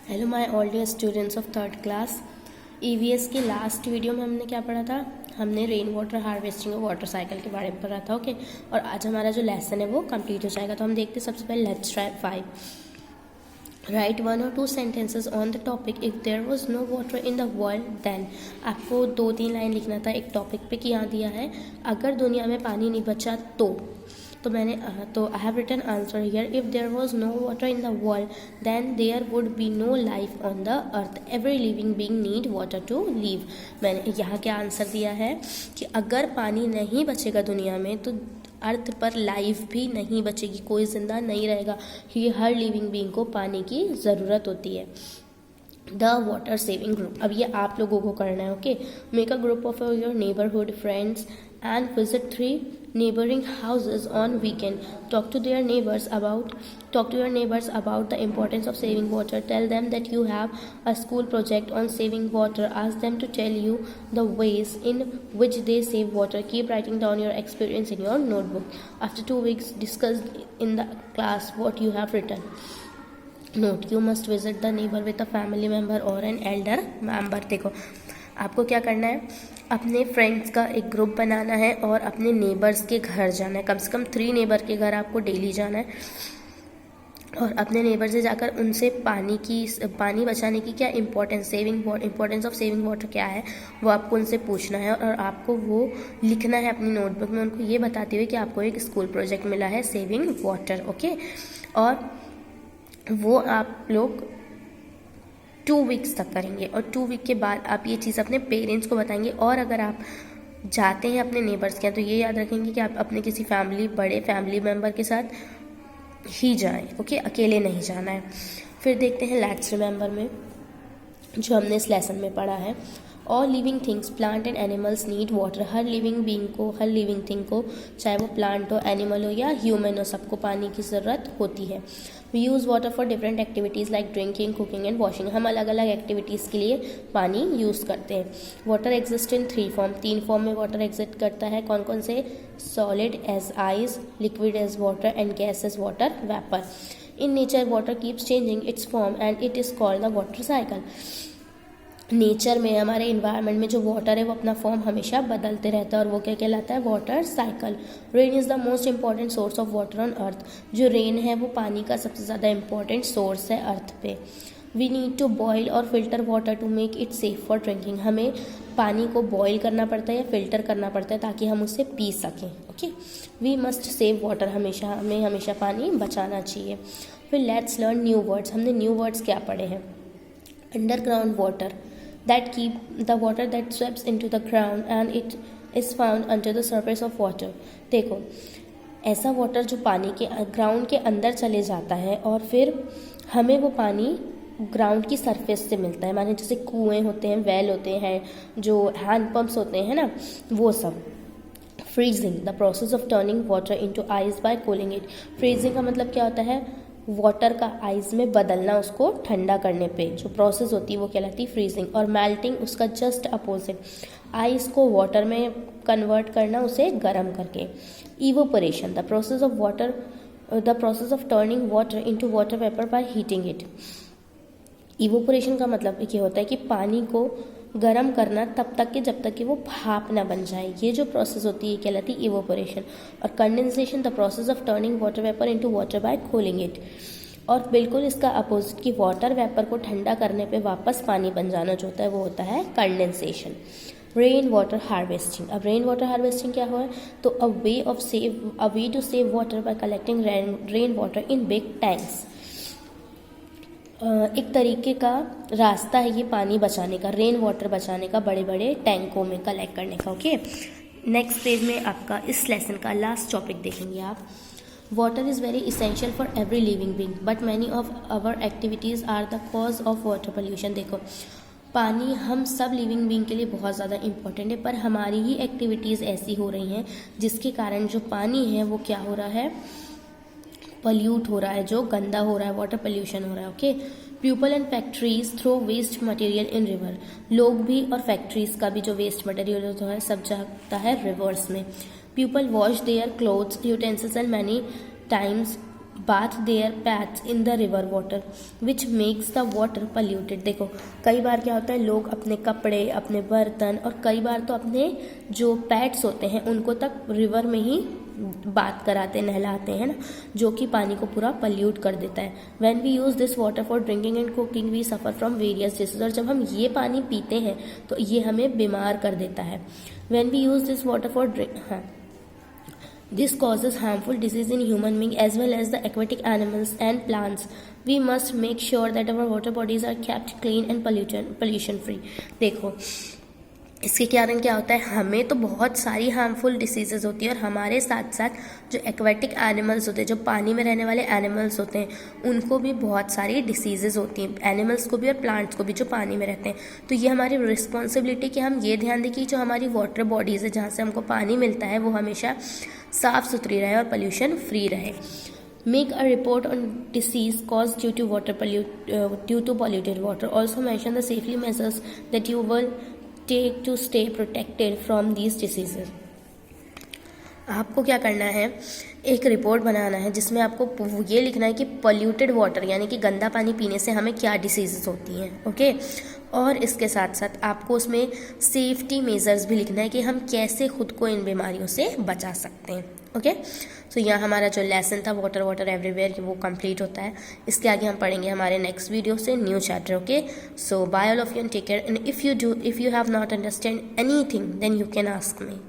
Hello my all dear students of third class. EVS के last video में हमने क्या पढ़ा था? हमने रेन वाटर हार्वेस्टिंग और वाटर साइकिल के बारे में पढ़ा था। ओके, और आज हमारा जो लेसन है वो कंप्लीट हो जाएगा। तो हम देखते हैं सबसे पहले let's try 5। Write 1 or 2 sentences on the topic if there was no water in the world then. आपको 2-3 लाइन लिखना था एक टॉपिक पे कि यहाँ दिया है अगर दुनिया में पानी नहीं बचा तो मैंने तो I have written answer here if there was no water in the world then there would be no life on the earth every living being need water to live. मैंने यहाँ क्या आंसर दिया है कि अगर पानी नहीं बचेगा दुनिया में तो अर्थ पर लाइफ भी नहीं बचेगी, कोई जिंदा नहीं रहेगा, क्योंकि हर लिविंग बीइंग को पानी की ज़रूरत होती है। द वाटर सेविंग ग्रुप, अब ये आप लोगों को करना है। Okay, make a group of your neighbourhood friends and visit 3 neighboring houses on weekend. Talk to your neighbors about the importance of saving water. Tell them that you have a school project on saving water. Ask them to tell you the ways in which they save water. Keep writing down your experience in your notebook. After 2 weeks, discuss in the class what you have written. Note: you must visit the neighbor with a family member or an elder member. देखो, आपको क्या करना है, अपने friends का एक group बनाना है और अपने नेबर्स के घर जाना है। कम से कम 3 नेबर के घर आपको डेली जाना है और अपने नेबर से जाकर उनसे पानी बचाने की क्या इंपॉर्टेंस ऑफ सेविंग वाटर क्या है वो आपको उनसे पूछना है और आपको वो लिखना है अपनी नोटबुक में, उनको ये बताते हुए कि आपको एक स्कूल प्रोजेक्ट मिला है सेविंग वाटर। ओके, और वो आप लोग 2 वीक्स तक करेंगे और 2 वीक के बाद आप ये चीज़ अपने पेरेंट्स को बताएंगे। और अगर आप जाते हैं अपने नेबर्स के यहाँ तो ये याद रखेंगे कि आप अपने किसी बड़े फैमिली मेम्बर के साथ ही जाएं। ओके, अकेले नहीं जाना है। फिर देखते हैं लेट्स रिमेंबर में जो हमने इस लेसन में पढ़ा है। All living things plant and animals need water. Her living thing को, चाहे वो प्लांट हो, एनिमल हो या ह्यूमन हो, सबको पानी की ज़रूरत होती है। We use water for different activities like drinking, cooking and washing. हम अलग अलग एक्टिविटीज़ के लिए पानी यूज़ करते हैं। Water exist in 3 form, 3 form में वाटर एग्जिस्ट करता है। कौन कौन से? Solid as ice, liquid as water and gas as water vapour. In nature water keeps changing its form and it is called the water cycle. Nature में, हमारे environment में जो वाटर है वो अपना फॉर्म हमेशा बदलते रहता है और वो क्या कहलाता है? Water cycle. Rain is the most important source of water on earth. जो रेन है वो पानी का सबसे ज़्यादा इंपॉर्टेंट सोर्स है अर्थ पे। वी नीड टू बॉयल और filter water to make it safe for drinking. हमें पानी को बॉयल करना पड़ता है या फिल्टर करना पड़ता है ताकि हम उसे पी सकें। Okay, we must save water, हमें हमेशा पानी बचाना चाहिए। फिर लेट्स लर्न न्यू वर्ड्स। हमने न्यू वर्ड्स क्या पढ़े हैं? Underground water, that keep the water that sweeps into the ground and it is found under the surface of water. देखो, ऐसा वाटर जो पानी के ग्राउंड के अंदर चले जाता है और फिर हमें वो पानी ग्राउंड की सरफेस से मिलता है। माने जैसे कुएं होते हैं, वेल होते हैं, जो हैंड पंप्स होते हैं ना, वो सब। Freezing, the process of turning water into ice by cooling it. Freezing का मतलब क्या होता है? वाटर का आइस में बदलना, उसको ठंडा करने पे जो प्रोसेस होती है वो कहलाती है फ्रीजिंग। और मेल्टिंग उसका जस्ट अपोजिट, आइस को वाटर में कन्वर्ट करना, उसे गर्म करके। Evaporation, the process of turning water into water vapour by heating it. Evaporation का मतलब ये होता है कि पानी को गर्म करना तब तक कि जब तक कि वो भाप ना बन जाए, ये जो प्रोसेस होती है कहलाती है इवोपरेशन। और condensation, the process of turning water vapour into water bye cooling it. और बिल्कुल इसका अपोजिट कि वाटर वेपर को ठंडा करने पे वापस पानी बन जाना जो होता है वो होता है कंडेंसेशन। रेन वाटर हार्वेस्टिंग, अब रेन वाटर हार्वेस्टिंग क्या हुआ है? तो a way to save water by collecting rain water in big tanks. एक तरीके का रास्ता है ये पानी बचाने का, रेन वाटर बचाने का, बड़े बड़े टैंकों में कलेक्ट करने का। ओके, नेक्स्ट पेज में आपका इस लेसन का लास्ट टॉपिक देखेंगे आप। Water is very essential for every living being but many of our activities are the cause of water pollution. देखो, पानी हम सब लिविंग बीइंग के लिए बहुत ज़्यादा इंपॉर्टेंट है, पर हमारी ही एक्टिविटीज़ ऐसी हो रही हैं जिसके कारण जो पानी है वो क्या हो रहा है? पल्यूट हो रहा है, जो गंदा हो रहा है, वाटर पोल्यूशन हो रहा है। Okay, people and factories throw waste material in river. लोग भी और फैक्ट्रीज का भी जो वेस्ट मटेरियल होता है सब जाता है रिवर्स में। People wash their clothes, utensils and many times bath their pets in the river water which makes the water polluted. देखो कई बार क्या होता है, लोग अपने कपड़े, अपने बर्तन और कई बार तो अपने जो पैट्स होते हैं उनको तक रिवर में ही बात कराते, नहलाते हैं ना, जो कि पानी को पूरा पल्यूट कर देता है। When we use this water for drinking and cooking we suffer from various disease. और जब हम ये पानी पीते हैं तो ये हमें बीमार कर देता है। When we use this water for This causes harmful disease in human beings as well as the aquatic animals and plants. We must make sure that our water bodies are kept clean and pollution free. देखो इसके कारण क्या होता है, हमें तो बहुत सारी हार्मफुल डिसीजेज होती है और हमारे साथ साथ जो एक्वेटिक एनिमल्स होते हैं, जो पानी में रहने वाले एनिमल्स होते हैं, उनको भी बहुत सारी डिसीजेज होती हैं, एनिमल्स को भी और प्लांट्स को भी जो पानी में रहते हैं। तो ये हमारी रिस्पॉन्सिबिलिटी कि हम ये ध्यान दें कि जो हमारी वाटर बॉडीज़ है, जहाँ से हमको पानी मिलता है, वो हमेशा साफ़ सुथरी रहे और पोल्यूशन फ्री रहे। Make a report on disease caused due to polluted water. Also mention the safety measures that you will take to stay protected from these diseases. आपको क्या करना है, एक रिपोर्ट बनाना है जिसमें आपको ये लिखना है कि पॉल्यूटेड वाटर यानी कि गंदा पानी पीने से हमें क्या डिसीजेस होती हैं, ओके। और इसके साथ साथ आपको उसमें सेफ्टी मेजर्स भी लिखना है कि हम कैसे खुद को इन बीमारियों से बचा सकते हैं, ओके। तो यहाँ हमारा जो लेसन था वाटर एवरीवेयर वो कंप्लीट होता है। इसके आगे हम पढ़ेंगे हमारे नेक्स्ट वीडियो से new chapter, okay. So bye all of you and take care, and if you have not understand anything then you can ask me.